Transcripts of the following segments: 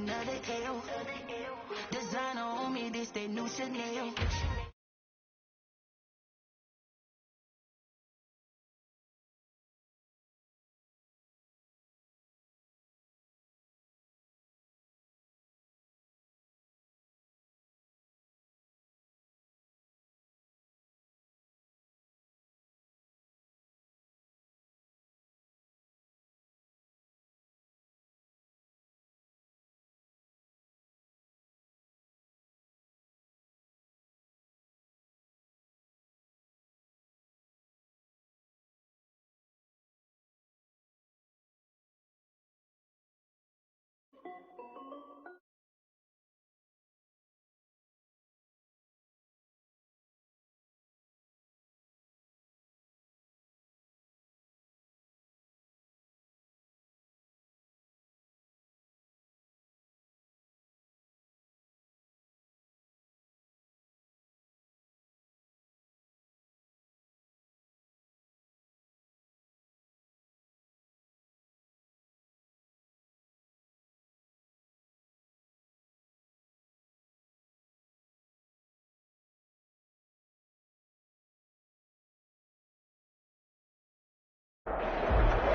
another L. Designer on me, this that new Chanel.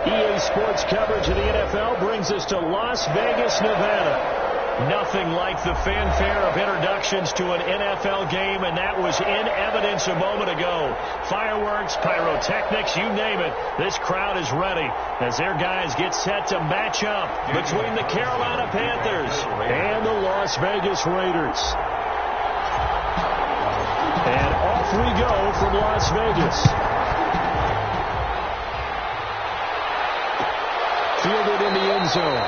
EA Sports coverage of the NFL brings us to Las Vegas, Nevada. Nothing like the fanfare of introductions to an NFL game, and that was in evidence a moment ago. Fireworks, pyrotechnics, you name it. This crowd is ready as their guys get set to match up between the Carolina Panthers and the Las Vegas Raiders. And off we go from Las Vegas. Fielded in the end zone.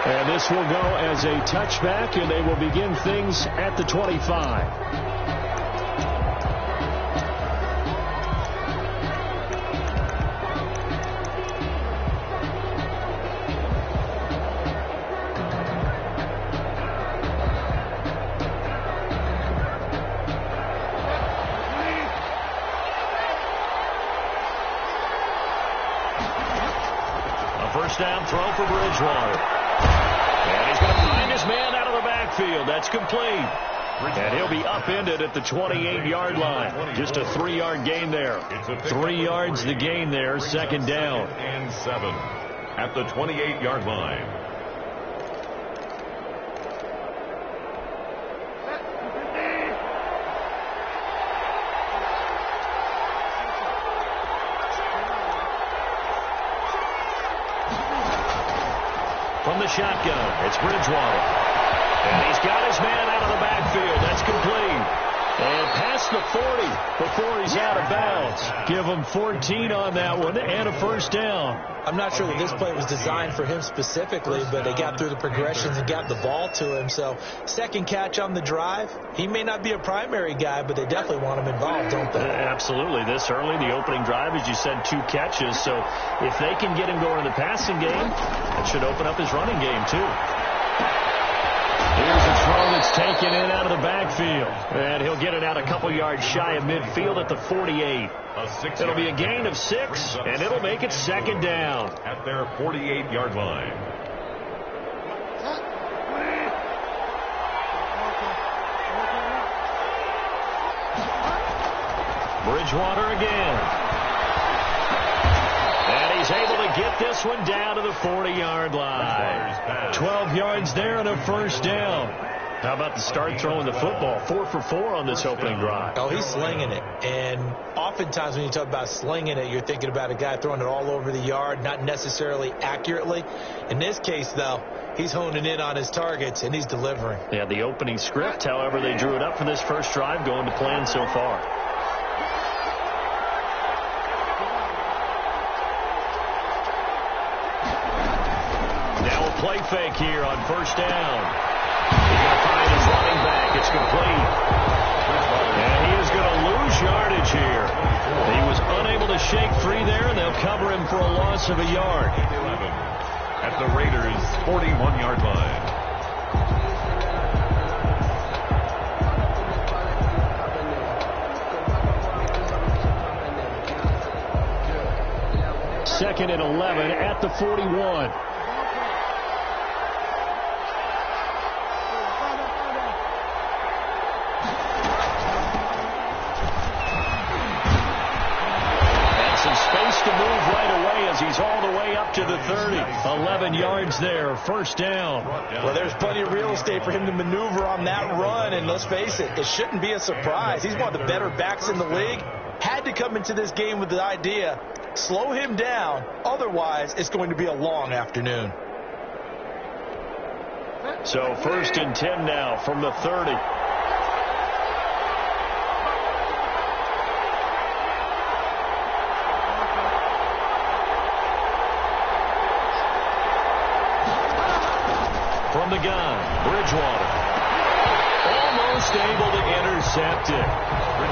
And this will go as a touchback, and they will begin things at the 25. First down throw for Bridgewater. And he's going to find his man out of the backfield. That's complete. And he'll be upended at the 28-yard line. Just a 3-yard gain there. 3 yards the gain there. Second down. And 7 at the 28-yard line. From the shotgun, it's Bridgewater. And he's got his man out of the backfield. That's complete. And past the 40 before he's out of bounds. Give him 14 on that one and a first down. I'm not sure that this play was designed for him specifically, but they got through the progressions and got the ball to him. So second catch on the drive. He may not be a primary guy, but they definitely want him involved, don't they? Absolutely. This early, the opening drive, as you said, 2 catches. So if they can get him going in the passing game, that should open up his running game too. Here's a throw that's taken in out of the backfield. And he'll get it out a couple yards shy of midfield at the 48. It'll be a gain of 6, and it'll make it second down. At their 48-yard line. Bridgewater again. And he's able to get this one down to the 40-yard line. 12 yards there and a first down. How about the start throwing the football? 4 for 4 on this opening drive. Oh, he's slinging it. And oftentimes when you talk about slinging it, you're thinking about a guy throwing it all over the yard, not necessarily accurately. In this case, though, he's honing in on his targets, and he's delivering. Yeah, the opening script, however, they drew it up for this first drive, going to plan so far. Now a play fake here on first down. He's going to find his running back. It's complete. And he is going to lose yardage here. He was unable to shake free there, and they'll cover him for a loss of a yard. 11 at the Raiders' 41-yard line. Second and 11 at the 41. as he's all the way up to the 30. 11 yards there, first down. Well, there's plenty of real estate for him to maneuver on that run, and let's face it, it shouldn't be a surprise. He's one of the better backs in the league. Had to come into this game with the idea, slow him down, otherwise it's going to be a long afternoon. So 1st and 10 now from the 30. From the gun, Bridgewater. Almost able to intercept it.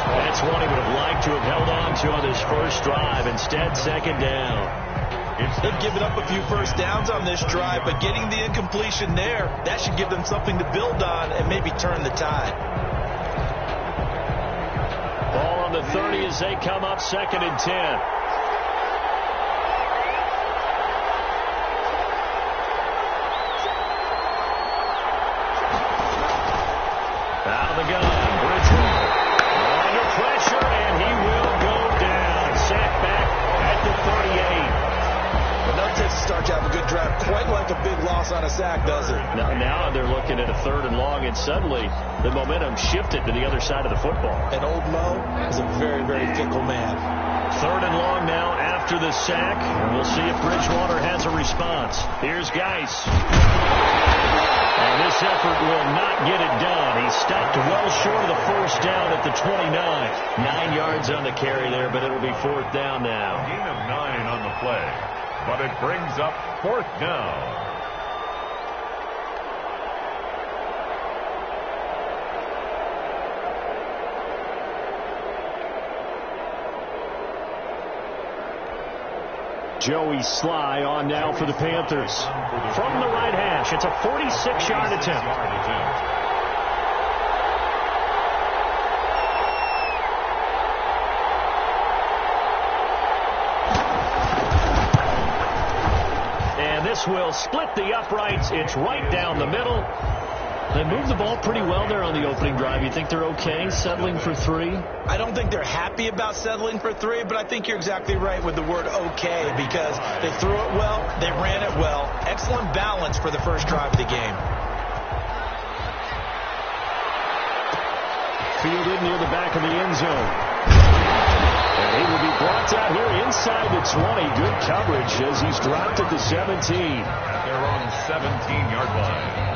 That's one he would have liked to have held on to on his first drive. Instead, second down. They've given up a few first downs on this drive, but getting the incompletion there, that should give them something to build on and maybe turn the tide. Ball on the 30 as they come up 2nd and 10. Out of the gun, Bridgewater. Under pressure, and he will go down. Sacked back at the 38. But no takes to start to have a good drive, quite like a big loss on a sack, does it? Now they're looking at a 3rd and long, and suddenly the momentum shifted to the other side of the football. And old Mo is a very, very fickle man. 3rd and long now after the sack, and we'll see if Bridgewater has a response. Here's Geis. And this effort will not get it done. He stopped well short of the first down at the 29. 9 yards on the carry there, but it'll be 4th down now. Gain of 9 on the play, but it brings up 4th down. Joey Sly on now for the Panthers. From the right hash, it's a 46-yard attempt. And this will split the uprights. It's right down the middle. They moved the ball pretty well there on the opening drive. You think they're okay settling for 3? I don't think they're happy about settling for 3, but I think you're exactly right with the word okay, because they threw it well, they ran it well. Excellent balance for the first drive of the game. Fielded near the back of the end zone. And he will be brought down here inside the 20. Good coverage as he's dropped at the 17. They're on the 17-yard line.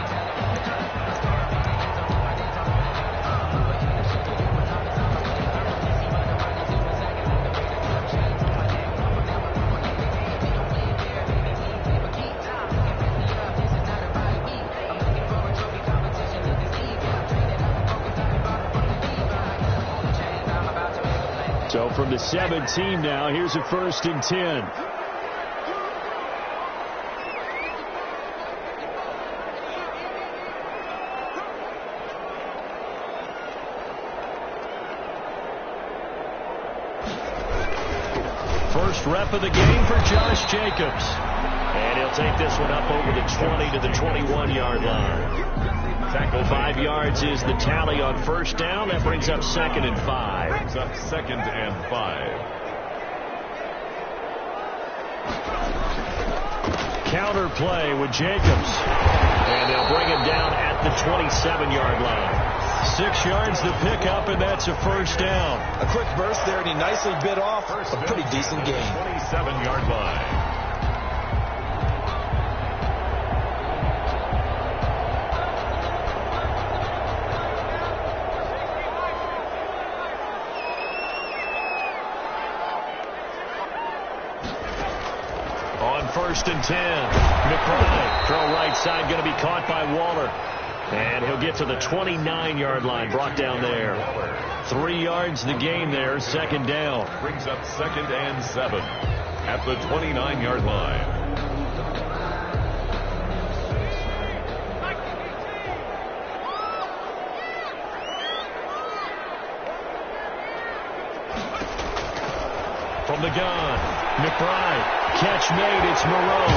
So from the 17 now, here's a 1st and 10. First rep of the game for Josh Jacobs. And he'll take this one up over the 20 to the 21-yard line. Tackle 5 yards is the tally on first down. That brings up 2nd and 5. Brings up 2nd and 5. Counter play with Jacobs. And they'll bring him down at the 27-yard line. 6 yards the pickup, and that's a first down. A quick burst there, and he nicely bit off a pretty decent gain. 27-yard line. On 1st and 10, McBride, throw right side, going to be caught by Waller. And he'll get to the 29-yard line, brought down there. 3 yards the gain there, 2nd down. Brings up 2nd and 7 at the 29-yard line. From the gun, McBride, catch made, it's Moreau.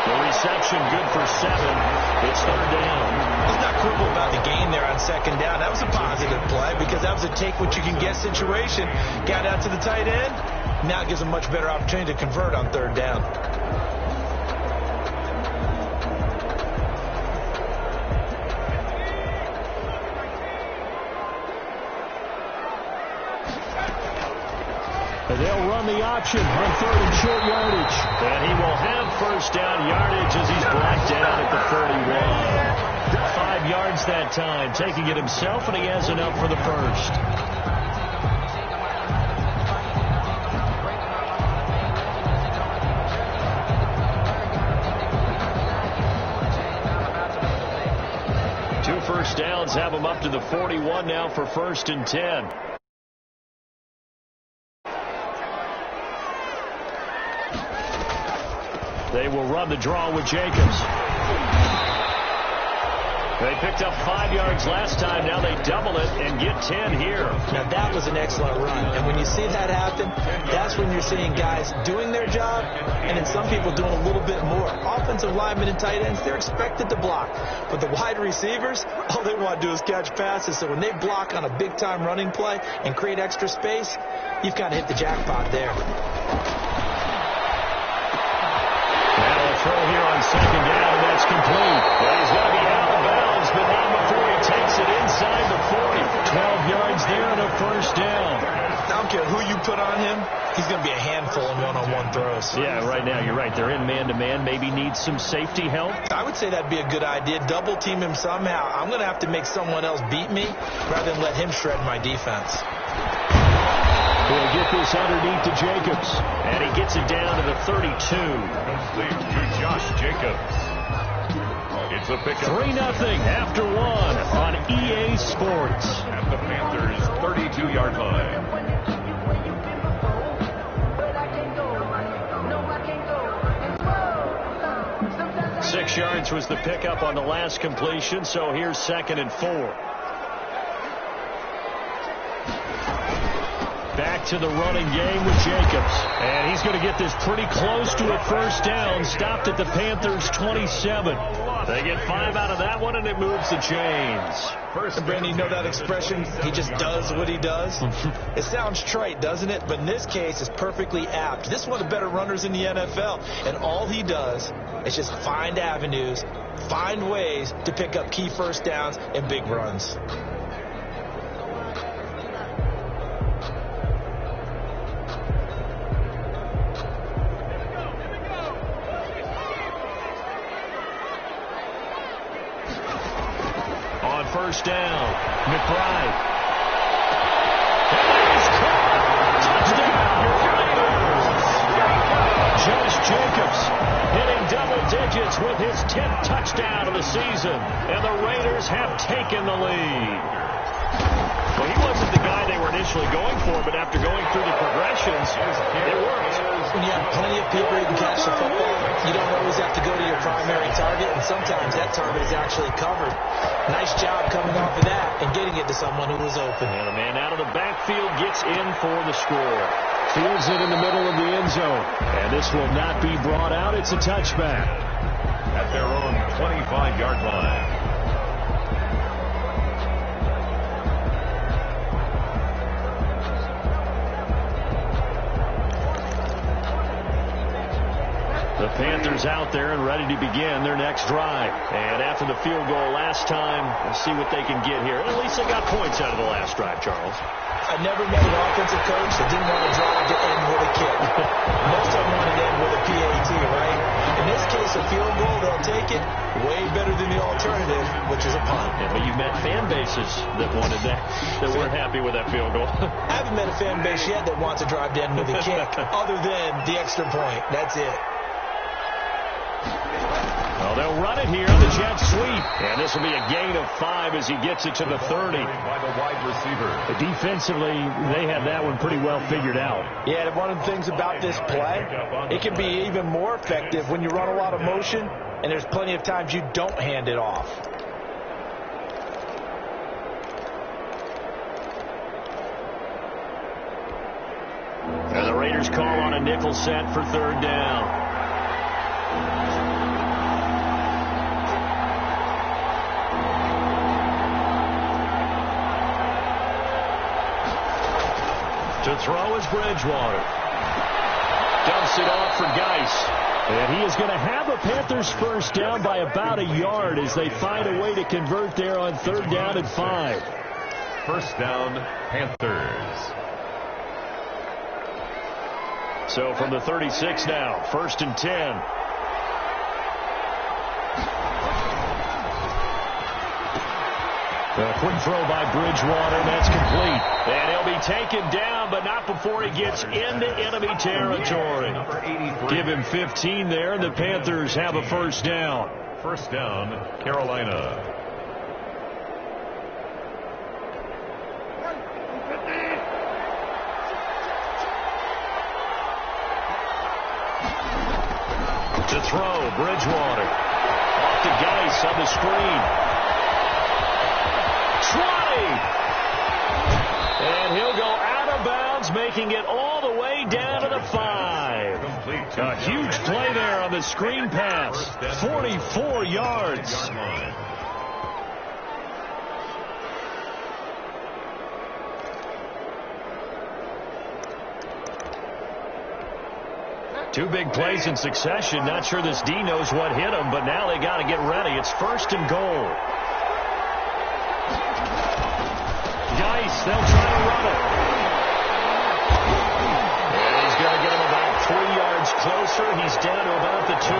The reception good for 7. It's 3rd down. He's not critical about the gain there on 2nd down. That was a positive play because that was a take what you can get situation. Got out to the tight end, Now it gives them a much better opportunity to convert on third down. They'll run the option on third and short yardage. And he will have first down yardage as he's brought down at the 41. 5 yards that time, taking it himself, and he has enough for the first. Two first downs have him up to the 41 now for 1st and 10. They will run the draw with Jacobs. They picked up 5 yards last time. Now they double it and get 10 here. Now that was an excellent run. And when you see that happen, that's when you're seeing guys doing their job and then some people doing a little bit more. Offensive linemen and tight ends, they're expected to block. But the wide receivers, all they want to do is catch passes. So when they block on a big-time running play and create extra space, you've kind of hit the jackpot there. Throw here on 2nd down, and that's complete. Well, he's going to be out of bounds, but not before he takes it inside the 40. 12 yards there and a first down. I don't care who you put on him, he's going to be a handful in one-on-one throws. Yeah, right now, you're right. They're in man-to-man. Maybe needs some safety help. I would say that'd be a good idea. Double team him somehow. I'm going to have to make someone else beat me rather than let him shred my defense. He'll get this underneath to Jacobs. And he gets it down to the 32. Complete to Josh Jacobs. It's a pickup. 3-0 after 1 on EA Sports. At the Panthers' 32-yard line. Six yards was the pickup on the last completion, so here's 2nd and 4. Back to the running game with Jacobs. And he's going to get this pretty close to a first down. Stopped at the Panthers' 27. They get 5 out of that one, and it moves the chains. First, Brandon, you know that expression, he just does what he does? It sounds trite, doesn't it? But in this case, it's perfectly apt. This is one of the better runners in the NFL. And all he does is just find avenues, find ways to pick up key first downs and big runs. First down, McBride. Touchdown! Josh Jacobs hitting double digits with his 10th touchdown of the season, and the Raiders have taken the lead. Well, he wasn't the guy they were initially going for, but after going through the progressions, it worked. When you have plenty of people who can catch the football, you don't always have to go to your primary target, and sometimes that target is actually covered. Nice job coming off of that and getting it to someone who was open. And the man out of the backfield gets in for the score. Fields it in the middle of the end zone. And this will not be brought out. It's a touchback. At their own 25-yard line. The Panthers out there and ready to begin their next drive. And after the field goal last time, we'll see what they can get here. At least they got points out of the last drive, Charles. I never met an offensive coach that didn't want to drive to end with a kick. Most of them want to end with a PAT, right? In this case, a field goal, they'll take it. Way better than the alternative, which is a punt. Yeah, but you've met fan bases that wanted that weren't happy with that field goal. I haven't met a fan base yet that wants to drive to end with a kick, other than the extra point. That's it. Well, they'll run it here on the jet sweep. And this will be a gain of 5 as he gets it to the 30. By the wide receiver. Defensively, they have that one pretty well figured out. Yeah, one of the things about this play, it can be even more effective when you run a lot of motion, and there's plenty of times you don't hand it off. And the Raiders call on a nickel set for third down. To throw is Bridgewater. Dumps it off for Geis. And he is going to have a Panthers first down by about a yard as they find a way to convert there on 3rd down and 5. First down, Panthers. So from the 36 now, 1st and 10. A quick throw by Bridgewater, and that's complete. And he'll be taken down, but not before he gets into enemy territory. Give him 15 there, and the Panthers have a first down. First down, Carolina. To throw, Bridgewater. Off to Geis on the screen. 20. And he'll go out of bounds, making it all the way down to the 5. A huge play there on the screen pass. 44 yards. Two big plays in succession. Not sure this D knows what hit him, but now they got to get ready. It's 1st and goal. Geis, they'll try to run it. And he's going to get him about 3 yards closer. He's down to about the 2.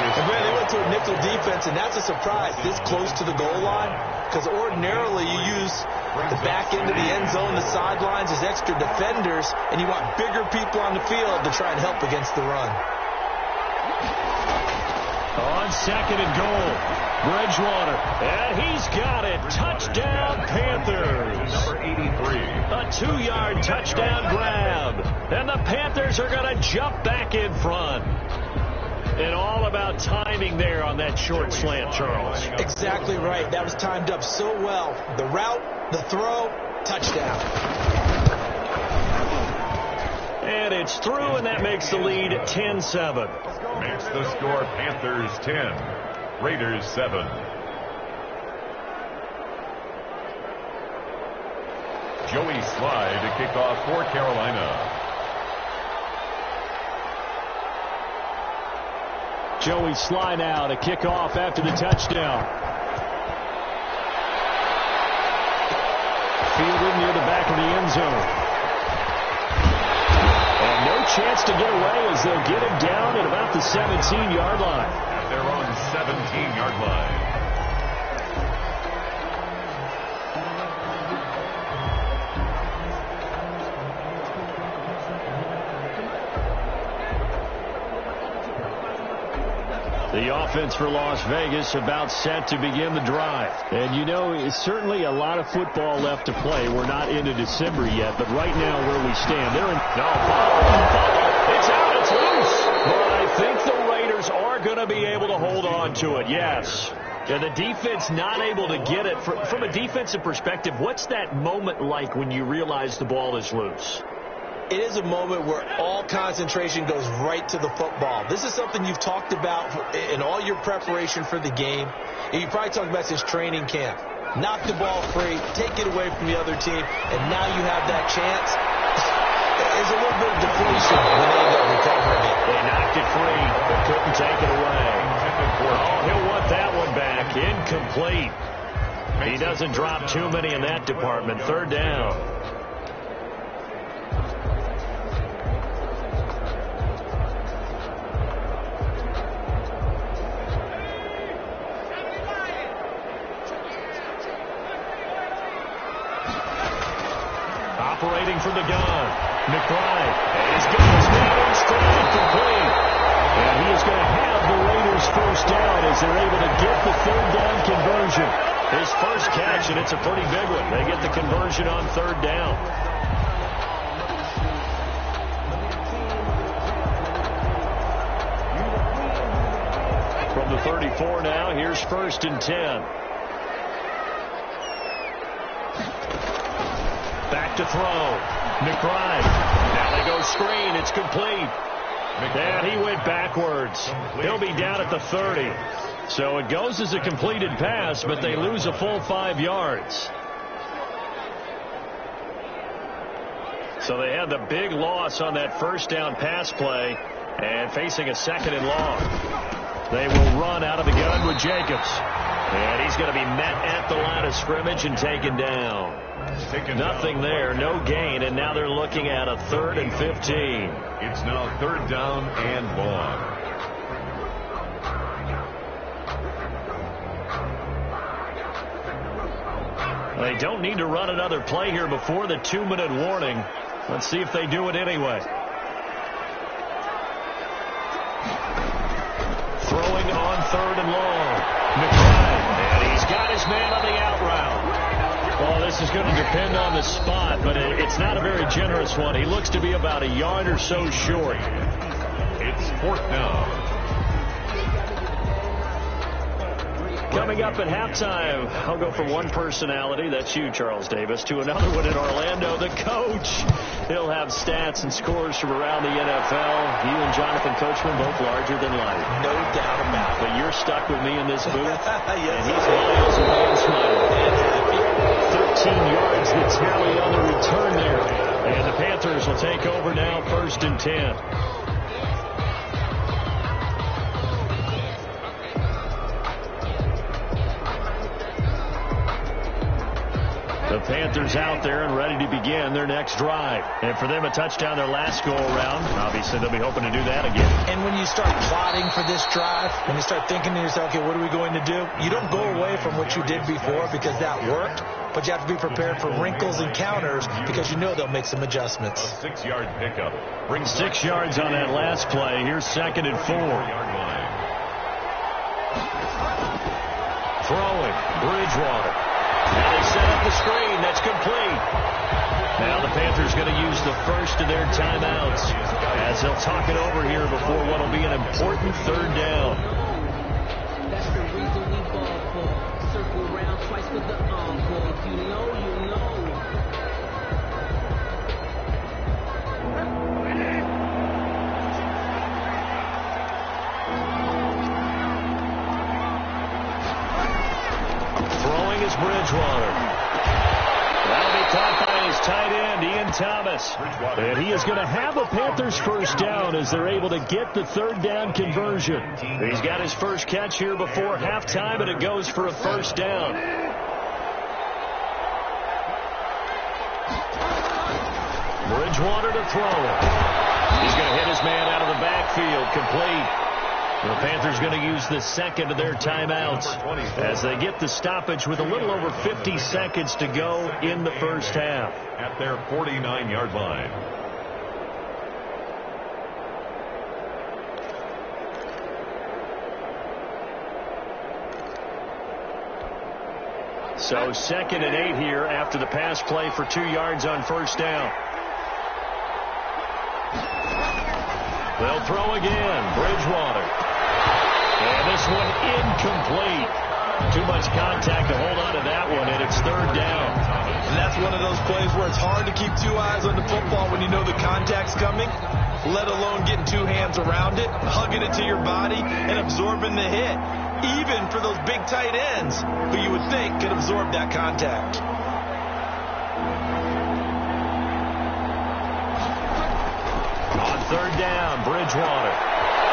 And man, they went to a nickel defense, and that's a surprise this close to the goal line, because ordinarily you use the back end of the end zone, the sidelines as extra defenders, and you want bigger people on the field to try and help against the run. On 2nd and goal, Bridgewater, and he's got it. Touchdown, Panthers. Number 83. A 2-yard touchdown grab, and the Panthers are going to jump back in front. And all about timing there on that short slant, Charles. Exactly right. That was timed up so well. The route, the throw, touchdown. And it's through, and that makes the lead 10-7. Makes the score Panthers 10, Raiders 7. Joey Slye to kick off for Carolina. Joey Slye now to kick off after the touchdown. Fielded near the back of the end zone. And no chance to get away as they'll get him down at about the 17-yard line. At their own 17-yard line. The offense for Las Vegas about set to begin the drive. And you know, it's certainly a lot of football left to play. We're not into December yet, but right now where we stand, they're in. No, it's out, it's loose. But I think the Raiders are going to be able to hold on to it, yes. And the defense not able to get it. From a defensive perspective, what's that moment like when you realize the ball is loose? It is a moment where all concentration goes right to the football. This is something you've talked about in all your preparation for the game. And you probably talked about since training camp. Knock the ball free, take it away from the other team, and now you have that chance. There's a little bit of deflation when they end up recovering it. They knocked it free, but couldn't take it away. Oh, he'll want that one back. Incomplete. He doesn't drop too many in that department. 3rd down. Operating from the gun, McBride. And he's got his man in stride, complete. And he is going to have the Raiders first down as they're able to get the 3rd down conversion. His first catch, and it's a pretty big one. They get the conversion on 3rd down. From the 34 now, here's 1st and 10. Back to throw. McBride. Now they go screen. It's complete. And he went backwards. He'll be down at the 30. So it goes as a completed pass, but they lose a full 5 yards. So they had the big loss on that first down pass play and facing a 2nd and long. They will run out of the gun with Jacobs. And he's going to be met at the line of scrimmage and taken down. Nothing there, no gain, and now they're looking at a 3rd and 15. It's now 3rd down and long. They don't need to run another play here before the 2-minute warning. Let's see if they do it anyway. Throwing on 3rd and long. McBride, and he's got his man on the out route. Well, this is going to depend on the spot, but it's not a very generous one. He looks to be about a yard or so short. It's 4th down. Coming up at halftime, I'll go from one personality, that's you, Charles Davis, to another one in Orlando, the coach. He'll have stats and scores from around the NFL. You and Jonathan Coachman, both larger than life. No doubt about it. But you're stuck with me in this booth, Yes, and he's miles away and smiling. 13 yards the tally on the return there. And the Panthers will take over now, 1st and 10. The Panthers out there and ready to begin their next drive. And for them, a touchdown their last go-around. Obviously, they'll be hoping to do that again. And when you start plotting for this drive, when you start thinking to yourself, okay, what are we going to do? You don't go away from what you did before because that worked, but you have to be prepared for wrinkles and counters because you know they'll make some adjustments. A 6-yard pickup. Brings 6 yards on that last play. Here's 2nd and 4. Throwing, Bridgewater. And they set up the screen. That's complete. Now the Panthers going to use the first of their timeouts as they'll talk it over here before what will be an important 3rd down. That's the reason we ball for. Circle around twice with the encore. If you know, you know. Throwing is Bridgewater. That'll be caught by his tight end, Ian Thomas. And he is going to have a Panthers first down as they're able to get the 3rd down conversion. He's got his first catch here before halftime, and it goes for a first down. Bridgewater to throw it. He's going to hit his man out of the backfield, complete. The Panthers going to use the 2nd of their timeouts as they get the stoppage with a little over 50 seconds to go in the first half. At their 49-yard line. So 2nd and 8 here after the pass play for 2 yards on first down. They'll throw again. Bridgewater. And this one incomplete. Too much contact to hold on to that one, and it's 3rd down. And that's one of those plays where it's hard to keep 2 eyes on the football when you know the contact's coming, let alone getting 2 hands around it, hugging it to your body, and absorbing the hit. Even for those big tight ends who you would think could absorb that contact. On 3rd down, Bridgewater.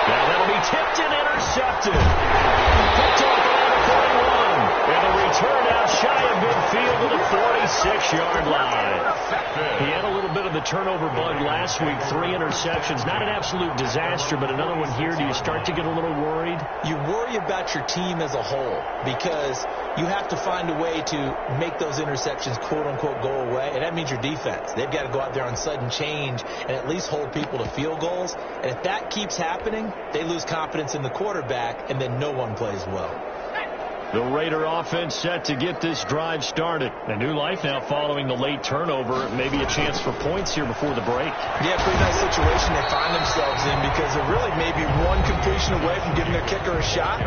Now that'll be tipped and intercepted. Picked off around the 41. And a return out shy of midfield to the 46-yard line. He had a little bit of the turnover bug last week. 3 interceptions. Not an absolute disaster, but another one here. Do you start to get a little worried? You worry about your team as a whole because you have to find a way to make those interceptions, quote-unquote, go away. And that means your defense. They've got to go out there on sudden change and at least hold people to field goals. And if that keeps happening, they lose confidence in the quarterback, and then no one plays well. The Raider offense set to get this drive started. A new life now following the late turnover. Maybe a chance for points here before the break. Yeah, pretty nice situation they find themselves in because they're really maybe one completion away from giving their kicker a shot,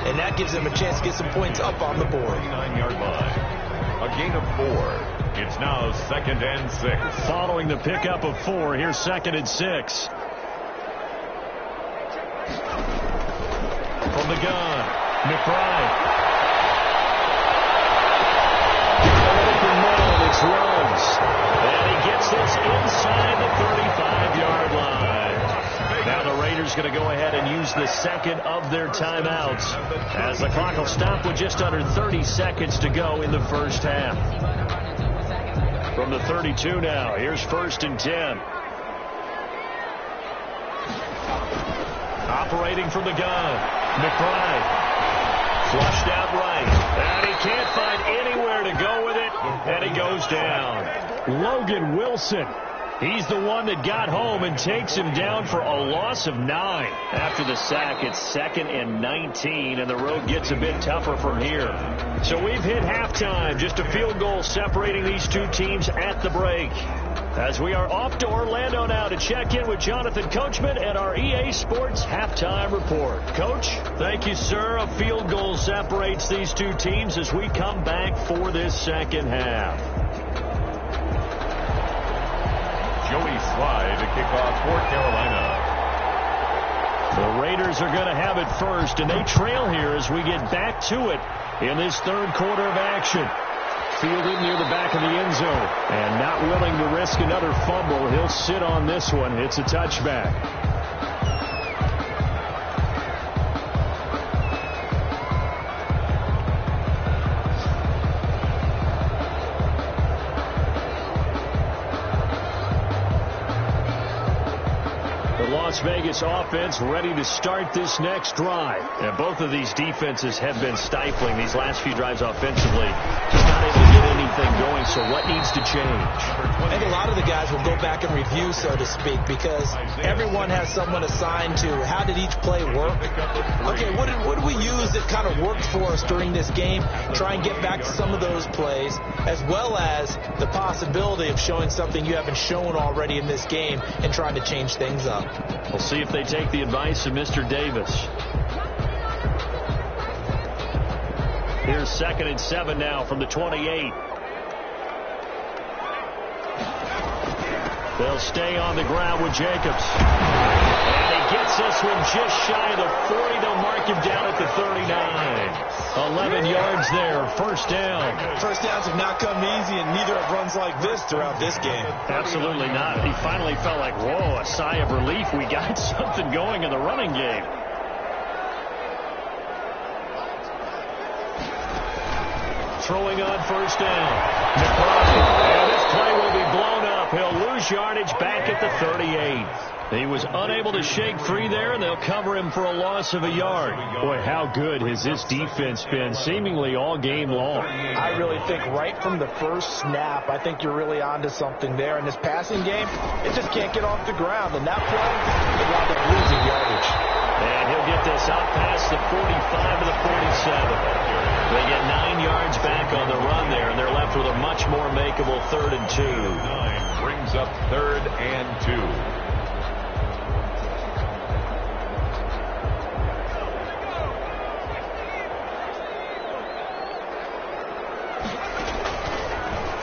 and that gives them a chance to get some points up on the board. 49-yard line. A gain of 4. It's now 2nd and 6. Following the pickup of 4, here's 2nd and 6. From the gun, McBride. Open man, it's Ruggs. And he gets this inside use the second of their timeouts as the clock will stop with just under 30 seconds to go in the first half. From the 32 now, here's 1st and 10. Operating from the gun, McBride. Flushed out right, and he can't find anywhere to go with it, and he goes down. Logan Wilson. He's the one that got home and takes him down for a loss of 9. After the sack, it's 2nd and 19, and the road gets a bit tougher from here. So we've hit halftime, just a field goal separating these two teams at the break. As we are off to Orlando now to check in with Jonathan Coachman and our EA Sports Halftime Report. Coach, thank you, sir. A field goal separates these two teams as we come back for this second half. Joey Slye to kick off for Carolina. The Raiders are going to have it first, and they trail here as we get back to it in this third quarter of action. Fielded near the back of the end zone, and not willing to risk another fumble. He'll sit on this one. It's a touchback. Las Vegas offense ready to start this next drive. And both of these defenses have been stifling these last few drives offensively. Just not able to get anything going, so what needs to change? I think a lot of the guys will go back and review, so to speak, because everyone has someone assigned to how did each play work. Okay, what did we use that kind of worked for us during this game? Try and get back to some of those plays, as well as the possibility of showing something you haven't shown already in this game and trying to change things up. We'll see if they take the advice of Mr. Davis. Here's 2nd and 7 now from the 28. They'll stay on the ground with Jacobs. And he gets this one just shy of the 40. They'll mark him down at the 39. 11 yards there, first down. First downs have not come easy, and neither have runs like this throughout this game. Absolutely not. He finally felt like, whoa, a sigh of relief. We got something going in the running game. Throwing on first down. McBride. And this play will be blown up. He'll lose yardage back at the 38. He was unable to shake free there, and they'll cover him for a loss of a yard. Boy, how good has this defense been seemingly all game long? I really think right from the first snap, I think you're really onto something there. In this passing game, it just can't get off the ground. And that play, they wound up losing yardage. And he'll get this out past the 45 to the 47. They get 9 yards back on the run there, and they're left with a much more makeable 3rd and 2. 9 brings up 3rd and 2.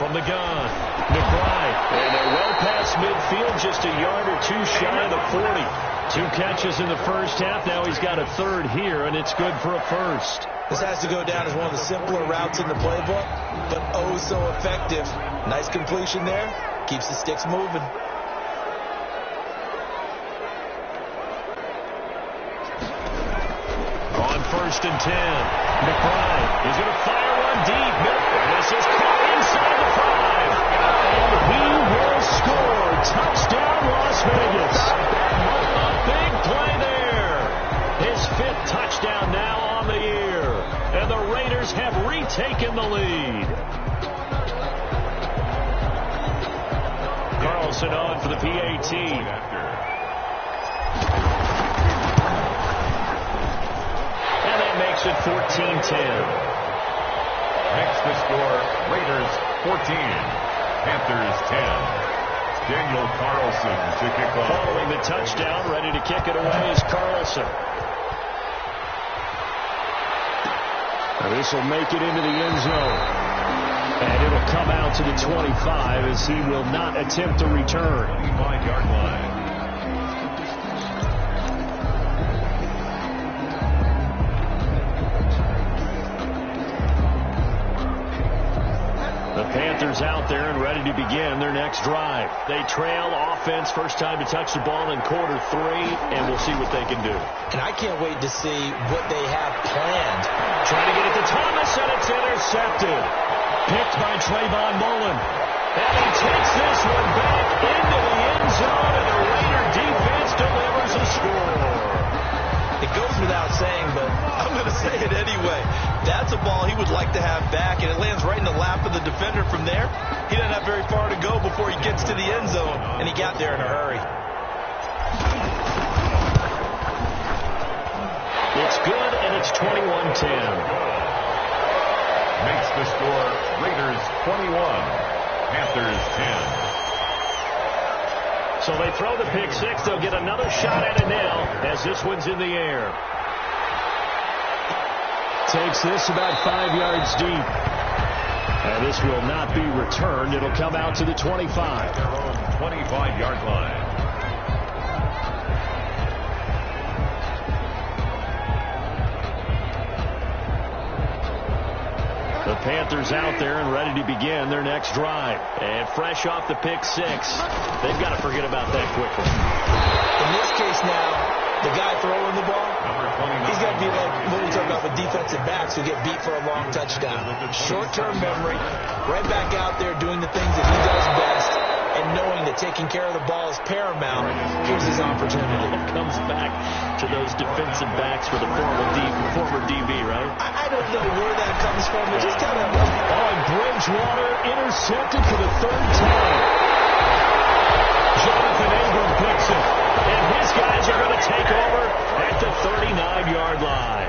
From the gun, McBride, and they're well past midfield, just a yard or two shy of the 40. 2 catches in the first half. Now he's got a 3rd here, and it's good for a first. This has to go down as one of the simpler routes in the playbook, but oh so effective. Nice completion there. Keeps the sticks moving. On 1st and 10, McBride is going to fire one deep. This is caught inside the 5. And he will score. Touchdown, Las Vegas. A big play there. His 5th touchdown now on the year. And the Raiders have retaken the lead. Carlson on for the PAT. And that makes it 14-10. Next to score, Raiders 14, Panthers 10. Daniel Carlson to kick off. Following the touchdown, ready to kick it away is Carlson. Now this will make it into the end zone. And it'll come out to the 25 as he will not attempt to return. 25-yard line. The Panthers out there and ready to begin their next drive. They trail offense, first time to touch the ball in quarter 3, and we'll see what they can do. And I can't wait to see what they have planned. Trying to get it to Thomas, and it's intercepted. Picked by Trayvon Mullen. And he takes this one back into the end zone, and the Raider defense delivers a score. It goes without saying, but I'm going to say it anyway. That's a ball he would like to have back, and it lands right in the lap of the defender from there. He doesn't have very far to go before he gets to the end zone, and he got there in a hurry. It's good, and it's 21-10. Makes the score Raiders 21, Panthers 10. So they throw the pick 6. They'll get another shot at it now as this one's in the air. Takes this about 5 yards deep. And this will not be returned. It'll come out to the 25. Their own 25-yard line. The Panthers out there and ready to begin their next drive. And fresh off the pick 6, they've got to forget about that quickly. In this case now, the guy throwing the ball, he's got to be like what we talk about with defensive backs who get beat for a long touchdown. Short-term memory, right back out there doing the things that he does best, and knowing that taking care of the ball is paramount. Here's his opportunity. Comes back to those defensive backs for the former DB, right? I don't know where that comes from. It just kind of... Oh, and Bridgewater intercepted for the 3rd time. Jonathan Abram picks it. And his guys are going to take over at the 39-yard line.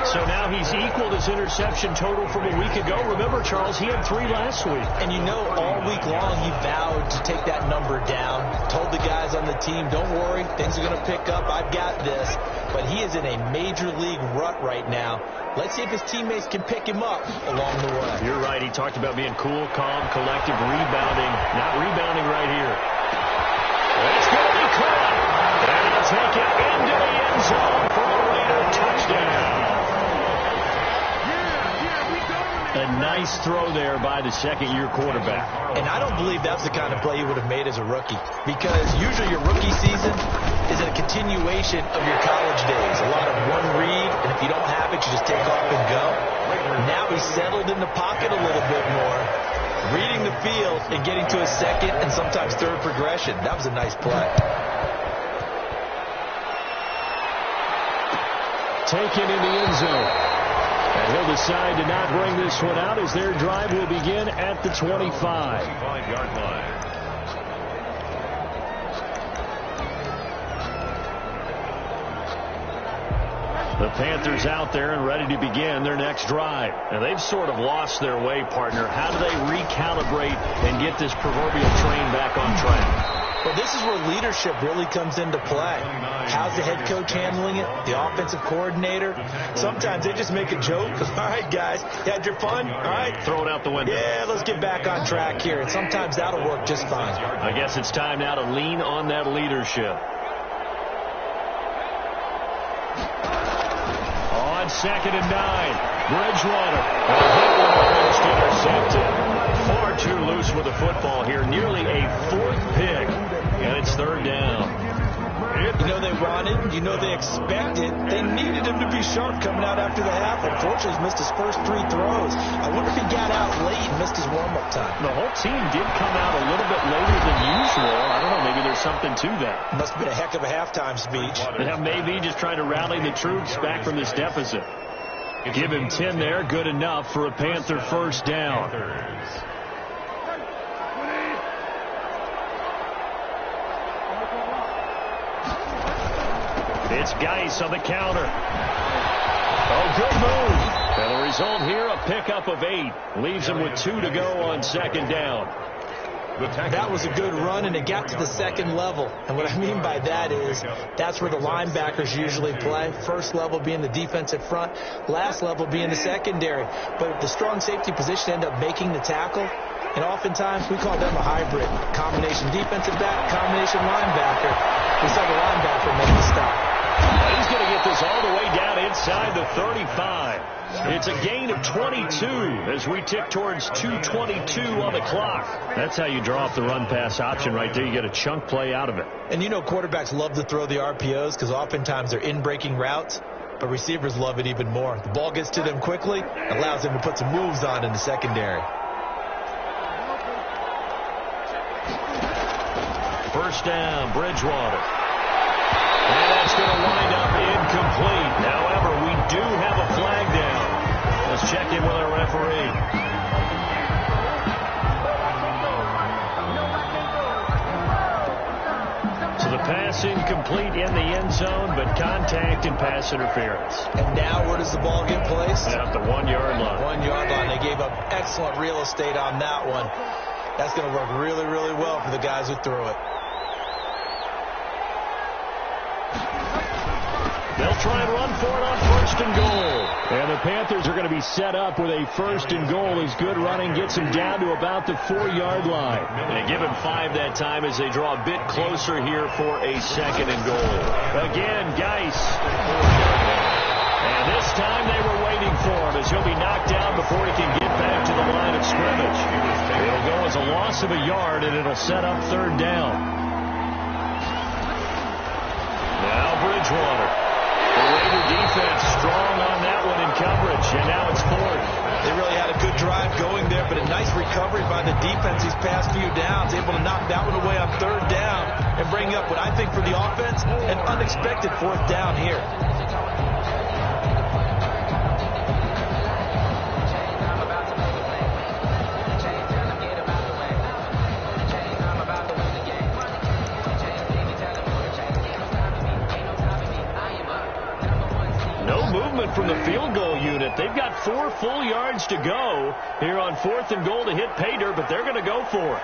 So now he's equaled his interception total from a week ago. Remember, Charles, he had 3 last week. And you know, all week long he vowed to take that number down. Told the guys on the team, don't worry, things are going to pick up. I've got this. But he is in a major league rut right now. Let's see if his teammates can pick him up along the way. You're right. He talked about being cool, calm, collective, rebounding. Not rebounding right here. It's going to be caught. And he'll take it into the end zone for a Raider touchdown. A nice throw there by the second-year quarterback. And I don't believe that's the kind of play you would have made as a rookie. Because usually your rookie season is a continuation of your college days. A lot of one read, and if you don't have it, you just take off and go. Now he's settled in the pocket a little bit more, reading the field and getting to a second and sometimes third progression. That was a nice play. Taken in the end zone. And he'll decide to not bring this one out as their drive will begin at the 25. 25-yard line. The Panthers out there and ready to begin their next drive. And they've sort of lost their way, partner. How do they recalibrate and get this proverbial train back on track? Well, this is where leadership really comes into play. How's the head coach handling it? The offensive coordinator? Sometimes they just make a joke. All right, guys, you had your fun? All right. Throw it out the window. Yeah, let's get back on track here. And sometimes that'll work just fine. I guess it's time now to lean on that leadership. On 2nd and 9, Bridgewater. Almost intercepted. Far too loose with the football here. Nearly a 4th pick. And it's 3rd down. You know they wanted, you know they expected. They needed him to be sharp coming out after the half. Unfortunately, he's missed his first 3 throws. I wonder if he got out late and missed his warm-up time. The whole team did come out a little bit later than usual. I don't know, maybe there's something to that. Must have been a heck of a halftime speech. Yeah, maybe just trying to rally the troops back from this deficit. Give him 10 there, good enough for a Panther first down. It's Geis on the counter. Oh, good move. And the result here, a pickup of 8. Leaves him with 2 to go on 2nd down. That was a good run, and it got to the 2nd level. And what I mean by that is that's where the linebackers usually play. First level being the defensive front, last level being the secondary. But the strong safety position ended up making the tackle. And oftentimes we call them a hybrid. Combination defensive back, combination linebacker. We saw the linebacker make the stop. He's going to get this all the way down inside the 35. It's a gain of 22 as we tick towards 2:22 on the clock. That's how you draw off the run-pass option right there. You get a chunk play out of it. And you know quarterbacks love to throw the RPOs because oftentimes they're in-breaking routes, but receivers love it even more. The ball gets to them quickly, allows them to put some moves on in the secondary. First down, Bridgewater. And that's going to wind up incomplete. However, we do have a flag down. Let's check in with our referee. So the pass incomplete in the end zone, but contact and pass interference. And now where does the ball get placed? At the 1 yard line. 1 yard line. They gave up excellent real estate on that one. That's going to work really, really well for the guys who threw it. They'll try and run for it on first and goal. And the Panthers are going to be set up with a first and goal as good running gets them down to about the 4 yard line. And give him 5 that time as they draw a bit closer here for a second and goal. Again, Geis. And this time they were waiting for him as he'll be knocked down before he can get back to the line of scrimmage. It'll go as a loss of a yard, and it'll set up third down. Now Bridgewater. The Raider defense strong on that one in coverage, and now it's fourth. They really had a good drive going there, but a nice recovery by the defense these past few downs, able to knock that one away on third down and bring up what I think for the offense, an unexpected fourth down here. From the field goal unit. They've got 4 full yards to go here on fourth and goal to hit pay dirt, but they're going to go for it.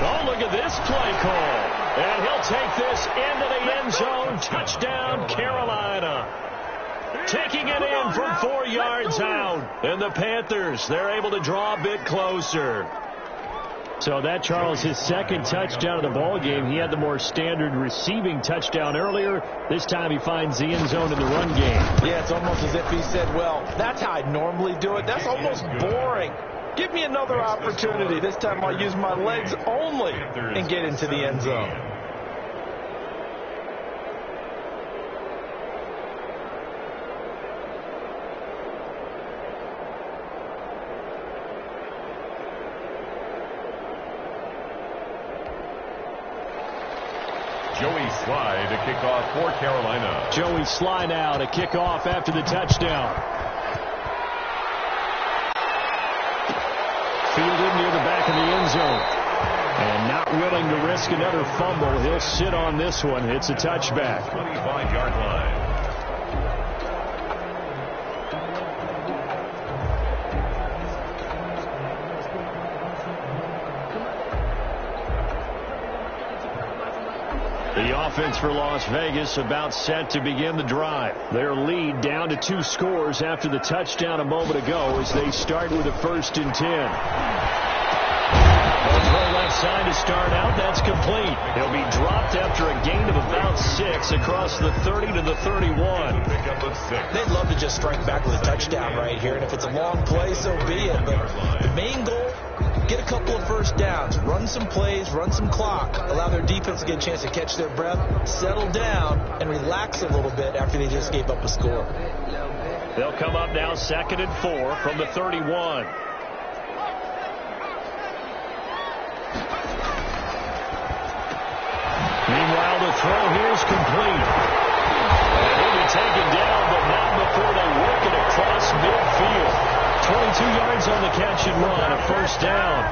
Oh, look at this play call. And he'll take this into the end zone. Touchdown, Carolina. Taking it in from 4 yards out. And the Panthers, they're able to draw a bit closer. So that, Charles, his second touchdown of the ball game. He had the more standard receiving touchdown earlier. This time he finds the end zone in the run game. Yeah, it's almost as if he said, well, that's how I normally do it. That's almost boring. Give me another opportunity. This time I'll use my legs only and get into the end zone. Joey Slye to kick off for Carolina. Joey Slye now to kick off after the touchdown. Fielded near the back of the end zone. And not willing to risk another fumble. He'll sit on this one. It's a touchback. 25-yard line. The offense for Las Vegas about set to begin the drive. Their lead down to 2 scores after the touchdown a moment ago as they start with a 1st and 10. Throw left side to start out. That's complete. He'll be dropped after a gain of about 6 across the 30 to the 31. They'd love to just strike back with a touchdown right here, and if it's a long play, so be it. But the main goal, get a couple of first downs, run some plays, run some clock, allow their defense to get a chance to catch their breath, settle down, and relax a little bit after they just gave up a score. They'll come up now 2nd and 4 from the 31. Meanwhile, the throw here is complete. And he'll be taken down, but not before they work it across midfield. 22 yards on the catch and run, a 1st down.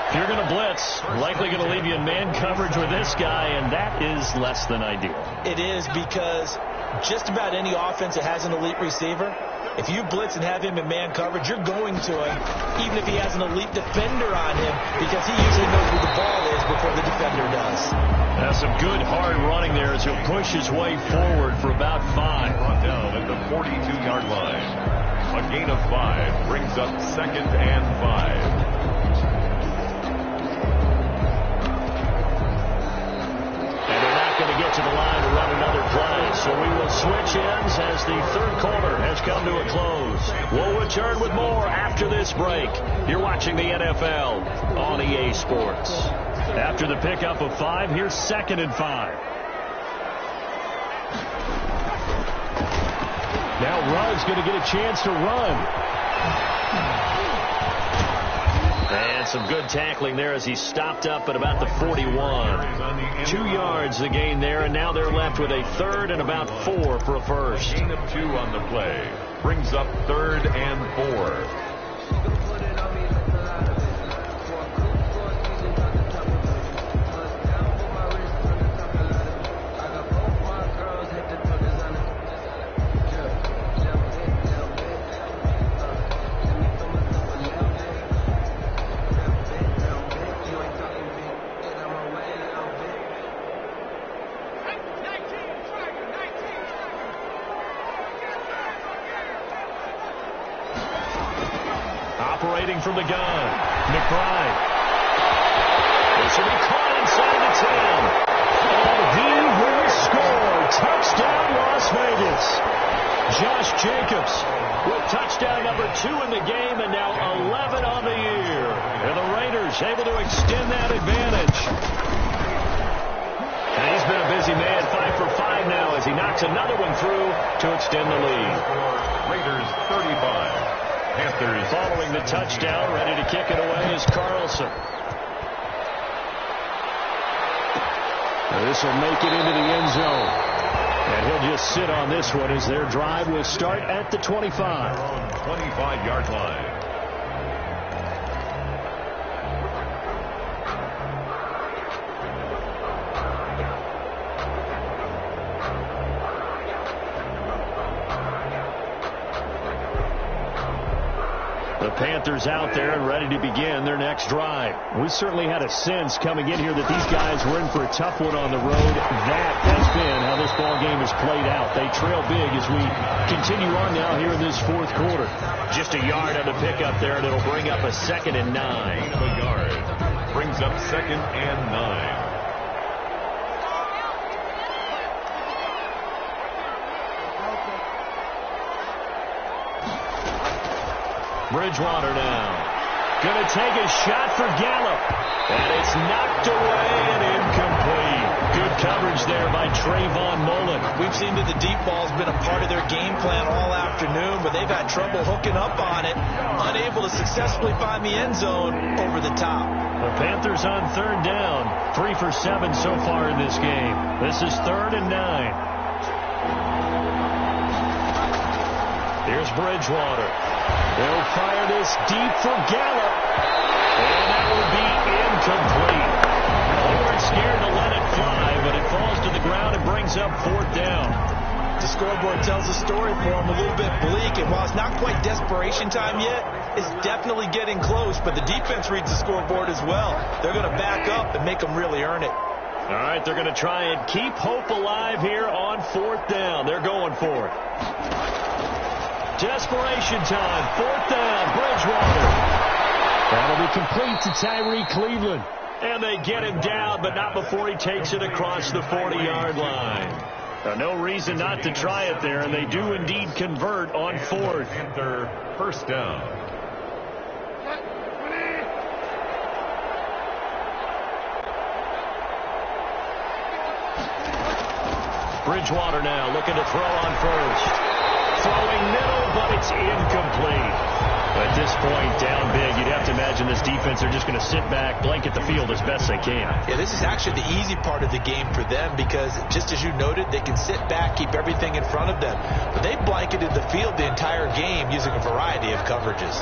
If you're going to blitz, likely going to leave you in man coverage with this guy, and that is less than ideal. It is, because just about any offense that has an elite receiver, if you blitz and have him in man coverage, you're going to him, even if he has an elite defender on him, because he usually knows where the ball is before the defender does. That's some good hard running there as he'll push his way forward for about 5. Brought down at the 42-yard line. A gain of 5 brings up 2nd and 5. And they're return with more after this break. You're watching the NFL on EA Sports. After the pickup of 5, here's 2nd and 5. Now Rudd's going to get a chance to run. And some good tackling there as he stopped up at about the 41. 2 yards the gain there, and now they're left with a 3rd and about 4 for a first. Gain of 2 on the play. Brings up 3rd and 4. Operating from the gun, McBride. This will be caught inside the 10. And he will score. Touchdown, Las Vegas. Josh Jacobs with touchdown number 2 in the game, and now 11 on the year. And the Raiders able to extend that advantage. And he's been a busy man, 5 for 5 now as he knocks another one through to extend the lead. Raiders 35. Panthers following the touchdown, ready to kick it away is Carlson. This will make it into the end zone. And he'll just sit on this one as their drive will start at the 25. 25-yard line. The Panthers out there and ready to begin their next drive. We certainly had a sense coming in here that these guys were in for a tough one on the road. That has been how this ball game has played out. They trail big as we continue on now here in this 4th quarter. Just a yard on the pickup there, and it'll bring up a 2nd and 9. A yard. Brings up 2nd and 9. Bridgewater now. Going to take a shot for Gallup. And it's knocked away and incomplete. Good coverage there by Trayvon Mullen. We've seen that the deep ball's been a part of their game plan all afternoon, but they've had trouble hooking up on it. Unable to successfully find the end zone over the top. The Panthers on 3rd down. 3 for 7 so far in this game. This is 3rd and 9. Here's Bridgewater. They'll fire this deep for Gallup. And that will be incomplete. They weren't scared to let it fly, but it falls to the ground and brings up 4th down. The scoreboard tells a story for them, a little bit bleak, and while it's not quite desperation time yet, it's definitely getting close, but the defense reads the scoreboard as well. They're going to back up and make them really earn it. All right, they're going to try and keep hope alive here on 4th down. They're going for it. Desperation time. 4th down. Bridgewater. That'll be complete to Tyree Cleveland. And they get him down, but not before he takes it across the 40-yard line. No reason not to try it there, and they do indeed convert on 4th. Panther 1st down. Bridgewater now looking to throw on 1st. Throwing middle, but it's incomplete. At this point, down big, you'd have to imagine this defense, they're just going to sit back, blanket the field as best they can. Yeah, this is actually the easy part of the game for them because, just as you noted, they can sit back, keep everything in front of them. But they blanketed the field the entire game using a variety of coverages.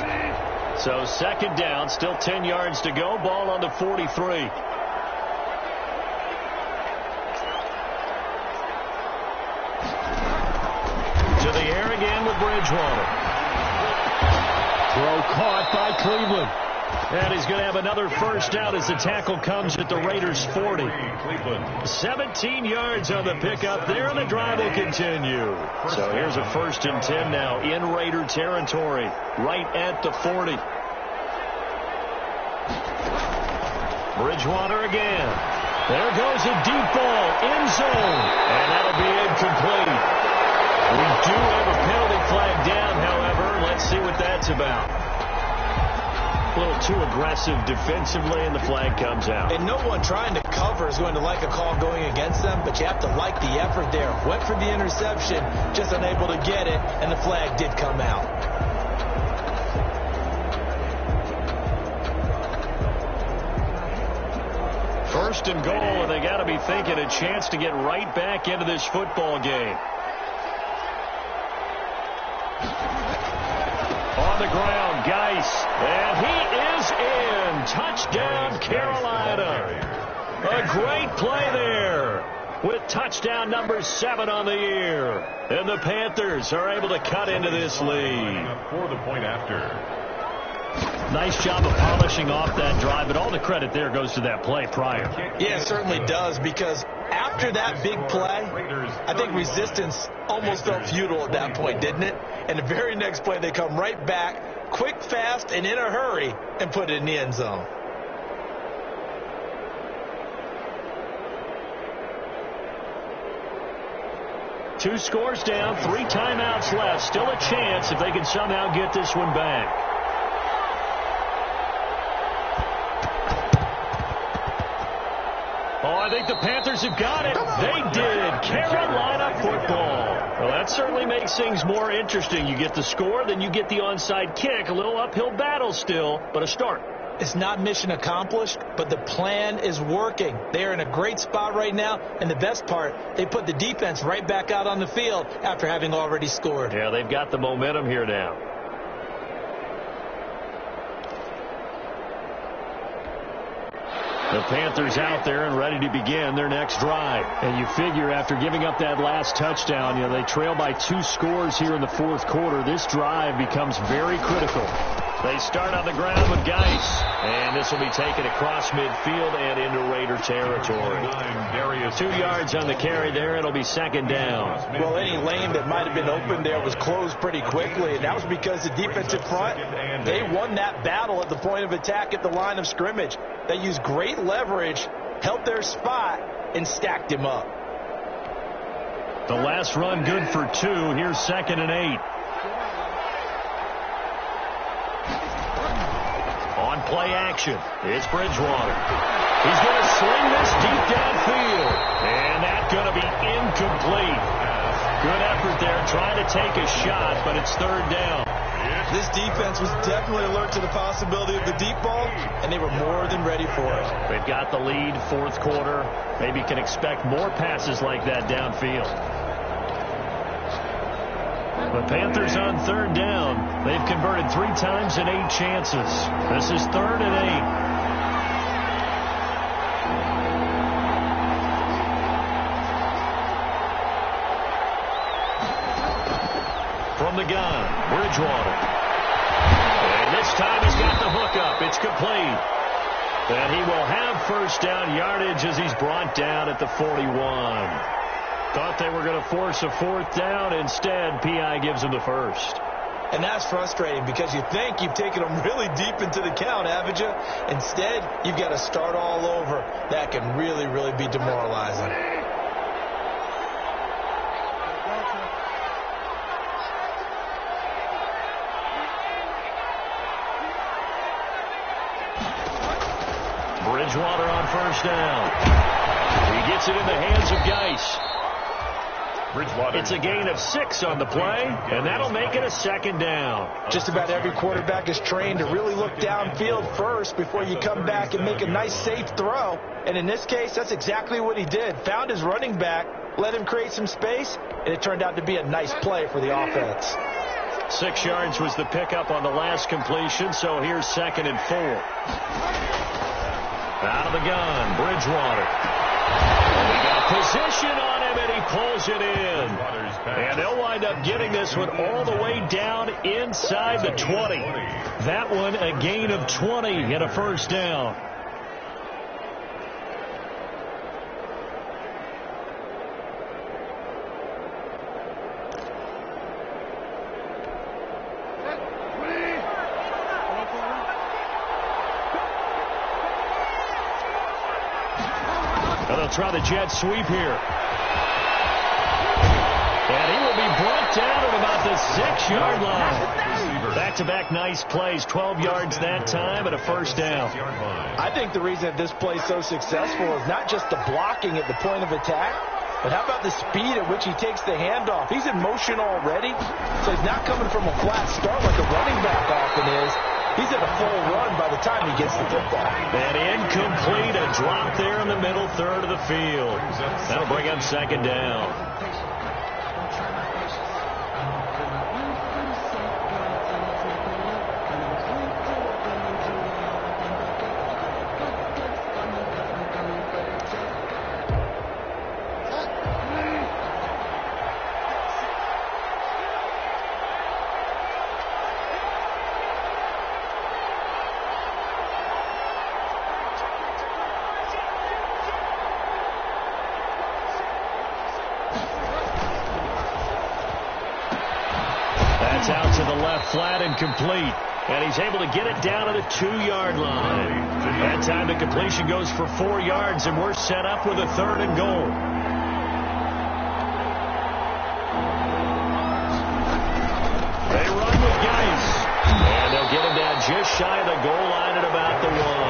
So 2nd down, still 10 yards to go, ball on the 43. To the air again with Bridgewater. Throw caught by Cleveland. And he's going to have another 1st down as the tackle comes at the Raiders' 40. 17 yards on the pickup there, and the drive will continue. So here's a 1st and 10 now in Raider territory, right at the 40. Bridgewater again. There goes a deep ball, end zone, and that'll be incomplete. We do have a penalty flag down, however. Let's see what that's about. A little too aggressive defensively, and the flag comes out. And no one trying to cover is going to like a call going against them, but you have to like the effort there. Went for the interception, just unable to get it, and the flag did come out. First and goal, and they got to be thinking a chance to get right back into this football game. On the ground, Geis, and he is in. Touchdown, Carolina. A great play there with touchdown number 7 on the year. And the Panthers are able to cut into this lead. For the point after. Nice job of polishing off that drive, but all the credit there goes to that play prior. Yeah, it certainly does, because after that big play, I think resistance almost felt futile at that point, didn't it? And the very next play, they come right back, quick, fast, and in a hurry, and put it in the end zone. Two scores down, 3 timeouts left. Still a chance if they can somehow get this one back. Oh, I think the Panthers have got it. They did. Carolina football. Well, that certainly makes things more interesting. You get the score, then you get the onside kick. A little uphill battle still, but a start. It's not mission accomplished, but the plan is working. They are in a great spot right now, and the best part, they put the defense right back out on the field after having already scored. Yeah, they've got the momentum here now. The Panthers out there and ready to begin their next drive. And you figure after giving up that last touchdown, they trail by 2 scores here in the fourth quarter. This drive becomes very critical. They start on the ground with Geis. And this will be taken across midfield and into Raider territory. 2 yards on the carry there. It'll be second down. Well, any lane that might have been open there was closed pretty quickly, and that was because the defensive front, they won that battle at the point of attack at the line of scrimmage. They used great leverage, held their spot, and stacked him up. The last run good for 2. Here's 2nd and 8. On play action, it's Bridgewater. He's going to sling this deep downfield. And that's going to be incomplete. Good effort there, trying to take a shot, but it's 3rd down. This defense was definitely alert to the possibility of the deep ball, and they were more than ready for it. They've got the lead, 4th quarter. Maybe can expect more passes like that downfield. The Panthers on 3rd down. They've converted 3 times in 8 chances. This is 3rd and 8. From the gun, Bridgewater. And this time he's got the hook up. It's complete. And he will have first down yardage as he's brought down at the 41. Thought they were going to force a 4th down. Instead, P.I. gives him the first. And that's frustrating because you think you've taken them really deep into the count, haven't you? Instead, you've got to start all over. That can really, really be demoralizing. Bridgewater on first down. He gets it in the hands of Geis. It's a gain of 6 on the play, and that'll make it a 2nd down. Just about every quarterback is trained to really look downfield first before you come back and make a nice, safe throw. And in this case, that's exactly what he did. Found his running back, let him create some space, and it turned out to be a nice play for the offense. 6 yards was the pickup on the last completion, so here's 2nd and 4. Out of the gun, Bridgewater. They got position on him, and he pulls it in. And they'll wind up getting this one all the way down inside the 20. That one a gain of 20 and a first down. They'll try the jet sweep here. And he will be brought down at about the 6-yard line. Back-to-back nice plays, 12 yards that time and a first down. I think the reason that this play is so successful is not just the blocking at the point of attack, but how about the speed at which he takes the handoff? He's in motion already, so he's not coming from a flat start like a running back often is. He's at a full run by the time he gets the football. And incomplete, a drop there in the middle third of the field. That'll bring up second down. Out to the left, flat and complete. And he's able to get it down to the 2-yard line. That time the completion goes for 4 yards, and we're set up with a 3rd and goal. They run with Geis. And they'll get him down just shy of the goal line at about the 1.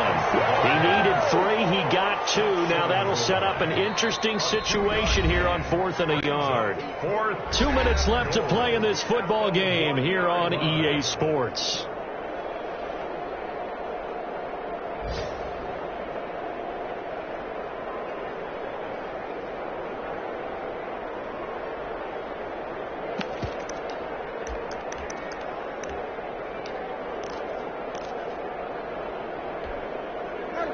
He needed 3. He got 2. Now that'll set up an interesting situation here on 4th and a yard. 2 minutes left to play in this football game here on EA Sports.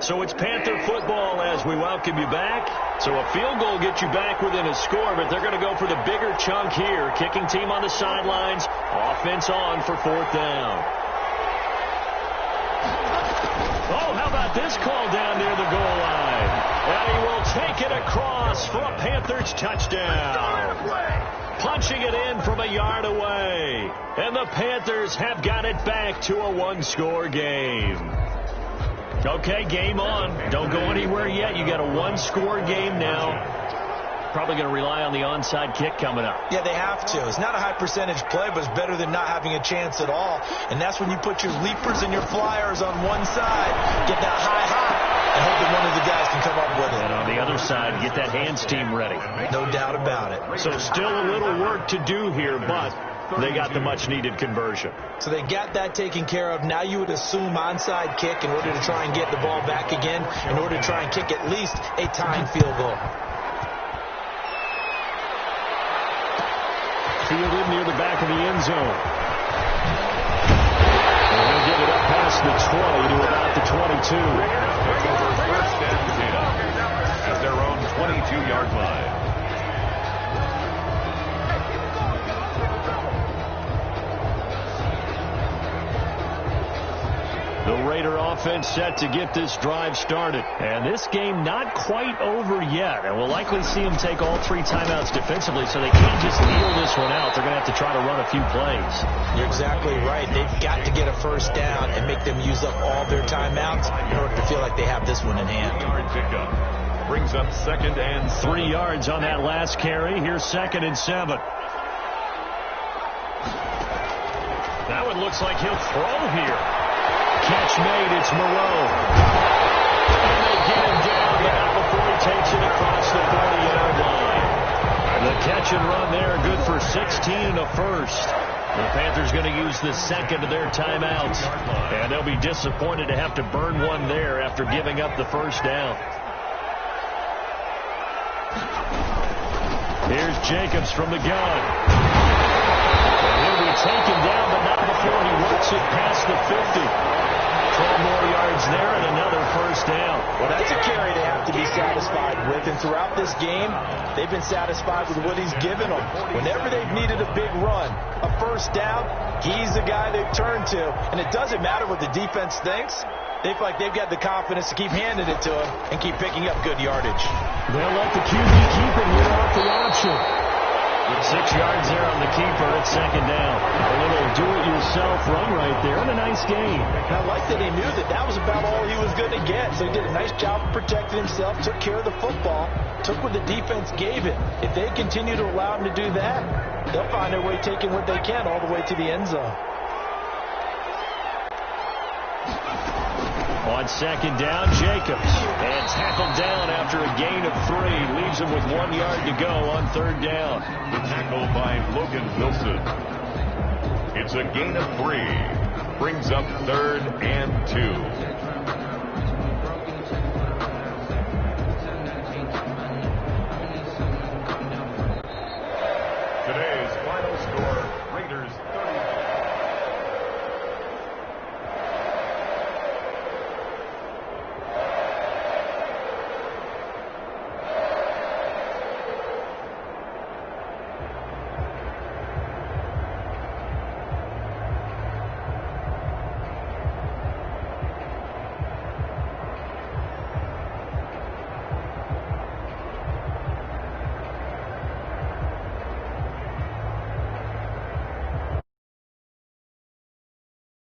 So it's Panther football as we welcome you back. So a field goal gets you back within a score, but they're going to go for the bigger chunk here. Kicking team on the sidelines. Offense on for 4th down. Oh, how about this call down near the goal line? And he will take it across for a Panthers touchdown. Punching it in from a yard away. And the Panthers have got it back to a 1-score game. Okay, game on. Don't go anywhere yet. You got a 1-score game now. Probably going to rely on the onside kick coming up. Yeah, they have to. It's not a high percentage play, but it's better than not having a chance at all. And that's when you put your leapers and your flyers on one side, get that high, and hope that one of the guys can come up with it. And on the other side, get that hands team ready. No doubt about it. So still a little work to do here, but they got the much-needed conversion. So they got that taken care of. Now you would assume onside kick in order to try and get the ball back again, in order to try and kick at least a tying field goal. Fielded near the back of the end zone. And he'll get it up past the 20 to about the 22. First and 10 at their own 22-yard line. The Raider offense set to get this drive started. And this game not quite over yet. And we'll likely see them take all 3 timeouts defensively, so they can't just kneel this one out. They're going to have to try to run a few plays. You're exactly right. They've got to get a first down and make them use up all their timeouts in order to feel like they have this one in hand. Pickup brings up 2nd and 3 yards on that last carry. Here's 2nd and 7. That one looks like he'll throw here. Catch made, it's Moreau. And they get him down, but not before he takes it across the 40-yard line. The catch and run there, good for 16 and a first. The Panthers going to use the 2nd of their timeouts. And they'll be disappointed to have to burn one there after giving up the first down. Here's Jacobs from the gun. And he'll be taken down, but not before he works it past the 50. 12 more yards there and another first down. Well, that's a carry they have to be satisfied with. And throughout this game, they've been satisfied with what he's given them. Whenever they've needed a big run, a first down, he's the guy they've turned to. And it doesn't matter what the defense thinks. They feel like they've got the confidence to keep handing it to him and keep picking up good yardage. They'll let the QB keep it here off the option. 6 yards there on the keeper at 2nd down. A little do-it-yourself run right there and a nice gain. And I like that he knew that that was about all he was going to get. So he did a nice job of protecting himself, took care of the football, took what the defense gave him. If they continue to allow him to do that, they'll find their way taking what they can all the way to the end zone. On second down, Jacobs. And tackled down after a gain of 3. Leaves him with 1 yard to go on third down. The tackle by Logan Wilson. It's a gain of 3. Brings up 3rd and 2.